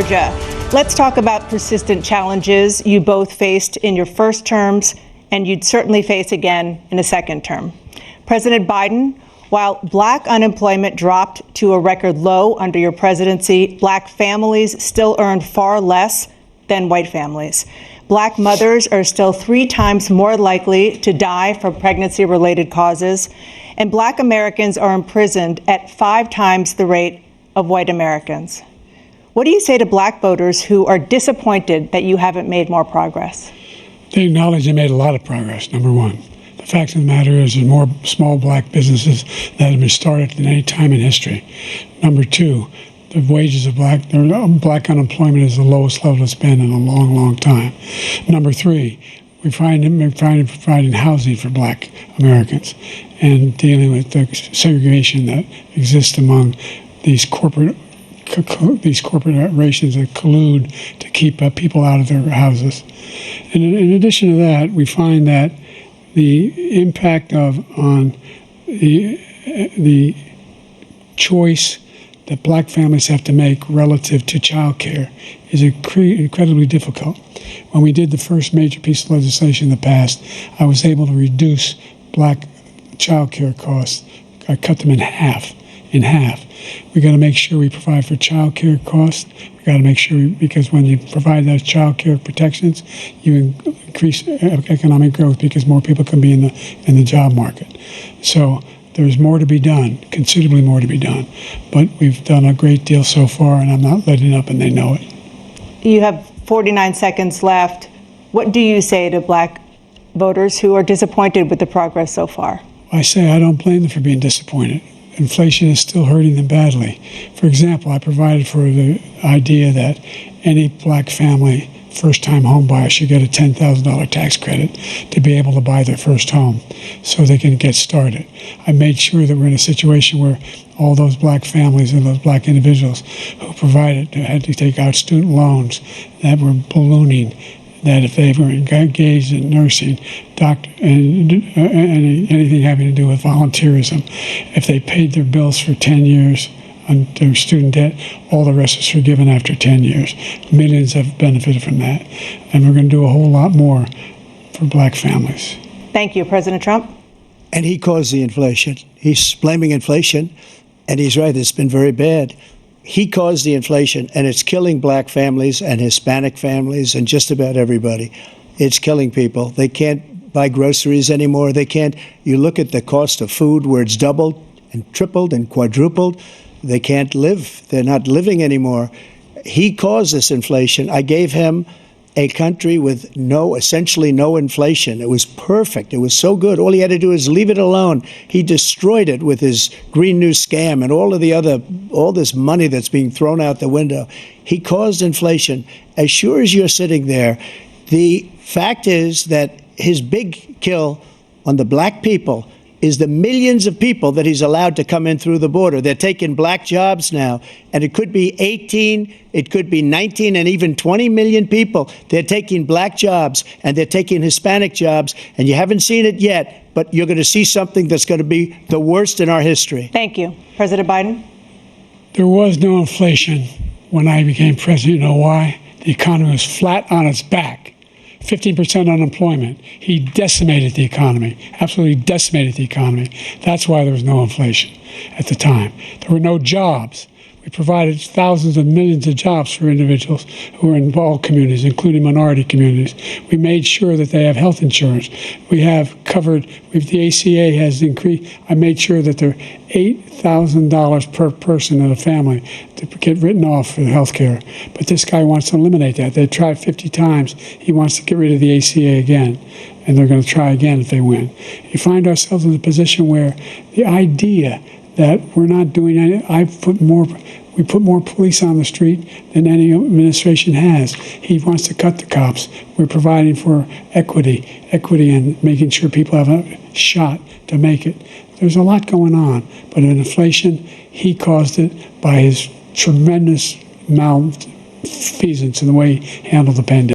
Georgia. Let's talk about persistent challenges you both faced in your first terms and you'd certainly face again in a second term. President Biden, while black unemployment dropped to a record low under your presidency, black families still earned far less than white families. Black mothers are still 3 times more likely to die from pregnancy-related causes, and black Americans are imprisoned at 5 times the rate of white Americans. What do you say to black voters who are disappointed that you haven't made more progress? They acknowledge they made a lot of progress, number one. The fact of the matter is there's more small black businesses that have been started than any time in history. Number two, the wages of black unemployment is the lowest level it's been in a long, long time. Number three, we're providing housing for black Americans and dealing with the segregation that exists among these corporations that collude to keep people out of their houses. And in addition to that, we find that the impact on the choice that black families have to make relative to child care is incredibly difficult. When we did the first major piece of legislation in the past, I was able to reduce black child care costs. I cut them in half. We got to make sure we provide for child care costs. We got to make sure, because when you provide those child care protections, you increase economic growth because more people can be in the job market. So there's more to be done, considerably more to be done. But we've done a great deal so far, and I'm not letting up, and they know it. You have 49 seconds left. What do you say to black voters who are disappointed with the progress so far? I say I don't blame them for being disappointed. Inflation is still hurting them badly. For example, I provided for the idea that any black family first-time home buyer should get a $10,000 tax credit to be able to buy their first home so they can get started. I made sure that we're in a situation where all those black families and those black individuals who had to take out student loans that were ballooning, that if they were engaged in nursing, anything having to do with volunteerism, if they paid their bills for 10 years on their student debt, all the rest is forgiven after 10 years. Millions have benefited from that. And we're going to do a whole lot more for black families. Thank you, President Trump. And he caused the inflation. He's blaming inflation, and he's right, it's been very bad. He caused the inflation, and it's killing black families and Hispanic families and just about everybody. It's killing people. They can't buy groceries anymore. They can't. You look at the cost of food where it's doubled and tripled and quadrupled. They can't live. They're not living anymore. He caused this inflation. I gave him a country with essentially no inflation. It was perfect. It was so good. All he had to do is leave it alone. He destroyed it with his Green New scam and all this money that's being thrown out the window. He caused inflation. As sure as you're sitting there, the fact is that his big kill on the black people is the millions of people that he's allowed to come in through the border. They're taking black jobs now, and it could be 18, it could be 19, and even 20 million people. They're taking black jobs, and they're taking Hispanic jobs, and you haven't seen it yet, but you're going to see something that's going to be the worst in our history. Thank you. President Biden? There was no inflation when I became president. You know why? The economy was flat on its back. 15% unemployment. He decimated the economy, absolutely decimated the economy. That's why there was no inflation at the time. There were no jobs. We provided thousands of millions of jobs for individuals who are in all communities, including minority communities. We made sure that they have health insurance. We have covered, the ACA has increased. I made sure that they're $8,000 per person in a family to get written off for health care. But this guy wants to eliminate that. They tried 50 times. He wants to get rid of the ACA again, and they're going to try again if they win. You find ourselves in a position where the idea that we're not doing anything. We put more police on the street than any administration has. He wants to cut the cops. We're providing for equity and making sure people have a shot to make it. There's a lot going on, but in inflation, he caused it by his tremendous malfeasance in the way he handled the pandemic.